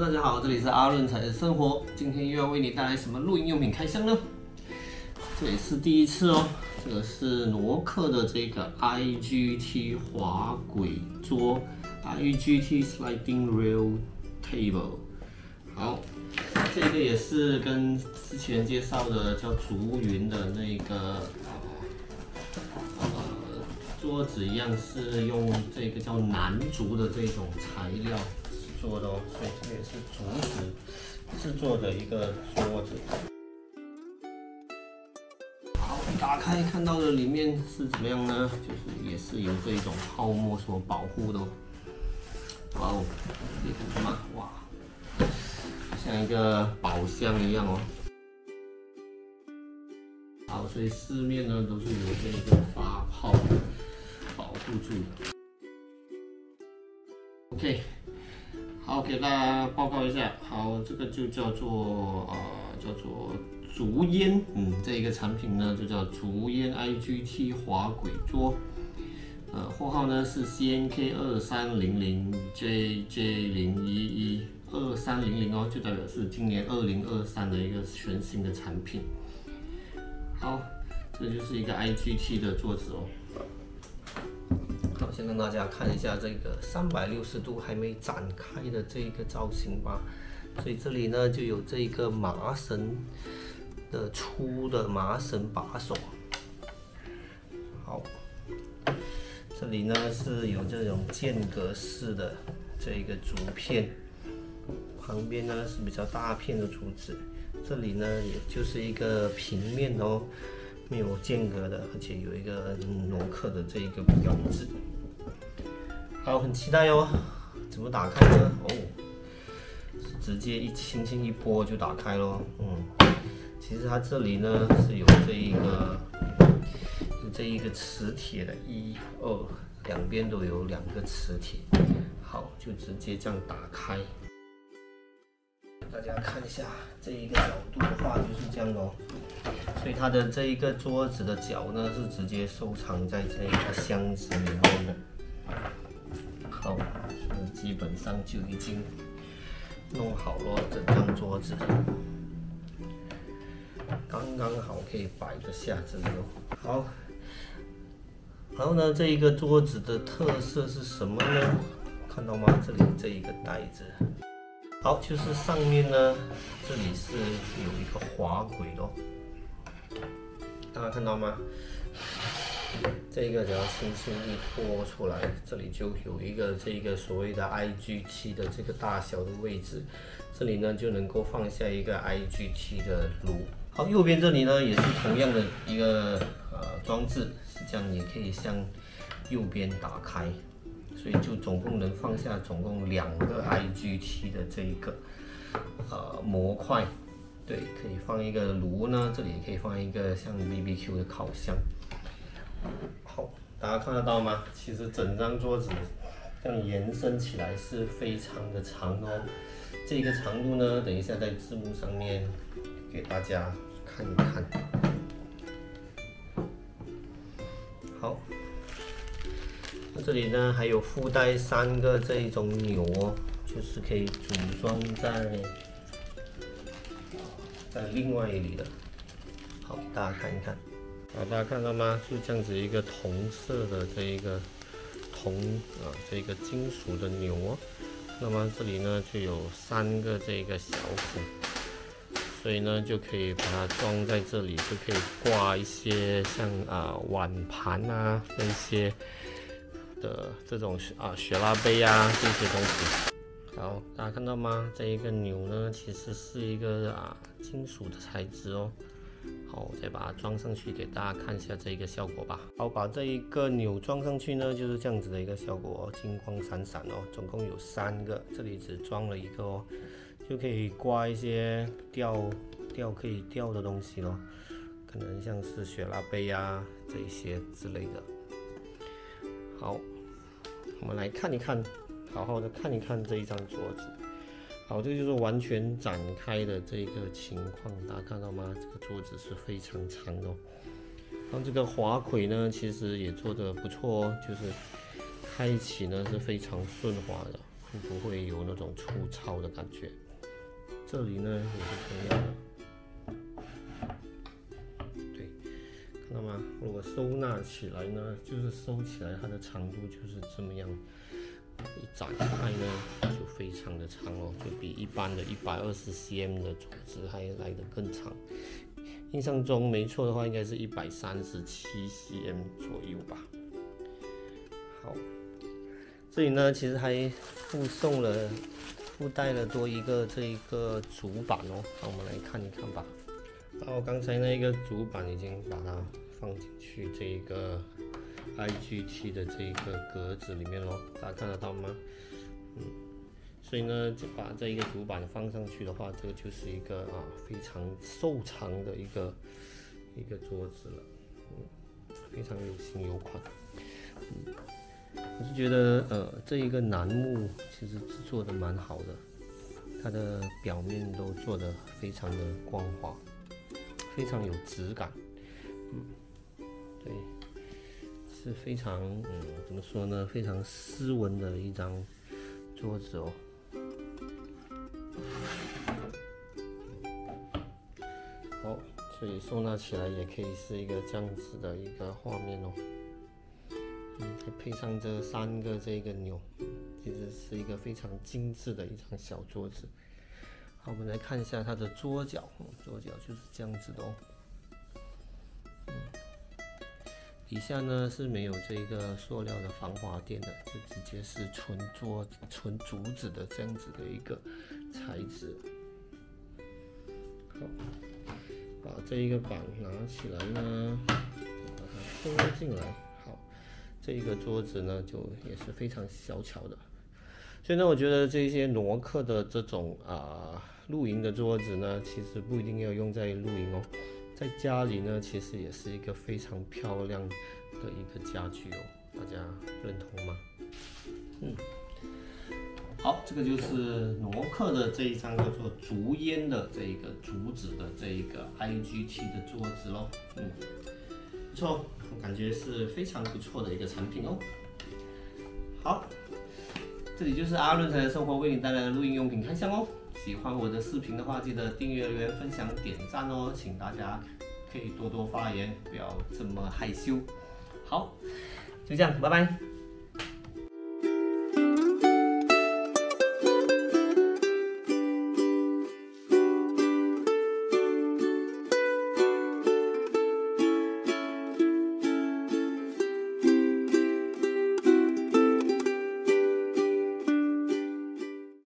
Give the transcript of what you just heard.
大家好，这里是阿润才的生活。今天又要为你带来什么录音用品开箱呢？这也是第一次哦。这个是挪克的这个 IGT 滑轨桌 ，IGT Sliding Rail Table。好，这个也是跟之前介绍的叫竹云的那个桌子一样，是用这个叫楠竹的这种材料做的哦，所以这也是竹子制作的一个桌子。好，打开看到的里面是怎么样呢？就是也是由这种泡沫所保护的哦。哇哦，你看嘛，哇，像一个宝箱一样哦。好，所以四面呢都是由这个发泡保护住的。OK。好，给大家报告一下。好，这个就叫做竹烟，这一个产品呢就叫竹烟 IGT 滑轨桌，货号呢是 CNK 2300JJ0112300哦，就代表是今年2023的一个全新的产品。好，这就是一个 IGT 的桌子哦。好，先让大家看一下这个360度还没展开的这个造型吧。所以这里呢就有这个麻绳的粗的麻绳把手。好，这里呢是有这种间隔式的这个竹片，旁边呢是比较大片的竹子，这里呢也就是一个平面哦。没有间隔的，而且有一个挪克的这一个标志。好，很期待哦。怎么打开呢？哦，直接轻轻一拨就打开咯。其实它这里呢是有这一个磁铁的，1、2，两边都有2个磁铁。好，就直接这样打开。大家看一下这一个角度的话就是这样哦，所以它的这一个桌子的脚呢是直接收藏在这个箱子里面的。好，基本上就已经弄好了这张桌子，刚刚好可以摆得下这个。好，然后呢，这一个桌子的特色是什么呢？看到吗？这里这一个带子。好，就是上面呢，这里是有一个滑轨的哦，大家看到吗？这个只要轻轻一拖出来，这里就有一个这个所谓的 IGT 的这个大小的位置，这里呢就能够放下一个 IGT 的炉。好，右边这里呢也是同样的一个装置，是这样，也可以向右边打开。所以就总共能放下总共2个 IGT 的这一个模块，对，可以放一个炉呢，这里也可以放一个像 BBQ 的烤箱。好，大家看得到吗？其实整张桌子这样延伸起来是非常的长哦。这个长度呢，等一下在字幕上面给大家看一看。好。这里呢还有附带3个这一种钮哦，就是可以组装在另外一里的。好，给大家看一看。好，大家看到吗？就这样子一个同色的这一个这个金属的钮哦。那么这里呢就有3个这个小孔，所以呢就可以把它装在这里，就可以挂一些像碗盘啊那些的这种雪拉杯啊这些东西。好，大家看到吗？这一个钮呢其实是一个金属的材质哦。好，我再把它装上去给大家看一下这一个效果吧。好，把这一个钮装上去呢就是这样子的一个效果哦，金光闪闪哦。总共有3个，这里只装了1个哦，就可以挂一些可以吊的东西咯，可能像是雪拉杯啊这一些之类的。好，我们来看一看，好好的看一看这一张桌子。好，这就是完全展开的这个情况，大家看到吗？这个桌子是非常长的哦。然后这个滑轨呢，其实也做得不错哦，就是开启呢是非常顺滑的。不会有那种粗糙的感觉。这里呢也是同样的，对，看到吗？如果收纳起来呢，就是收起来，它的长度就是这么样，一展开呢就非常的长哦，就比一般的120cm 的桌子还来得更长。印象中没错的话，应该是137cm 左右吧。好，这里呢其实还附带了多一个这一个主板哦，让我们来看一看吧。然后刚才那个主板已经把它放进去这一个 IGT 的这一个格子里面咯，大家看得到吗？所以呢，就把这一个主板放上去的话，这个就是一个非常瘦长的一个桌子了，非常有型有款。我是觉得这一个楠木其实制作的蛮好的，它的表面都做的非常的光滑，非常有质感。对，是非常怎么说呢？非常斯文的一张桌子哦。好，所以收纳起来也可以是一个这样子的一个画面哦。再配上这3个这个钮，其实是一个非常精致的一张小桌子。好，我们来看一下它的桌角，桌角就是这样子的哦。底下呢是没有这个塑料的防滑垫的，就直接是纯竹子的这样子的一个材质。好，把这一个板拿起来呢，把它拖进来。好，这一个桌子呢就也是非常小巧的。所以呢，我觉得这些挪克的这种露营的桌子呢，其实不一定要用在露营哦。在家里呢，其实也是一个非常漂亮的一个家具哦，大家认同吗？好，这个就是挪克的这一张叫做竹烟的这一个竹子的这一个 IGT 的桌子咯。不错，我感觉是非常不错的一个产品哦。好，这里就是阿润财的生活为你带来的露营用品开箱哦。喜欢我的视频的话，记得订阅、留言、分享、点赞哦！请大家可以多多发言，不要这么害羞。好，就这样，拜拜。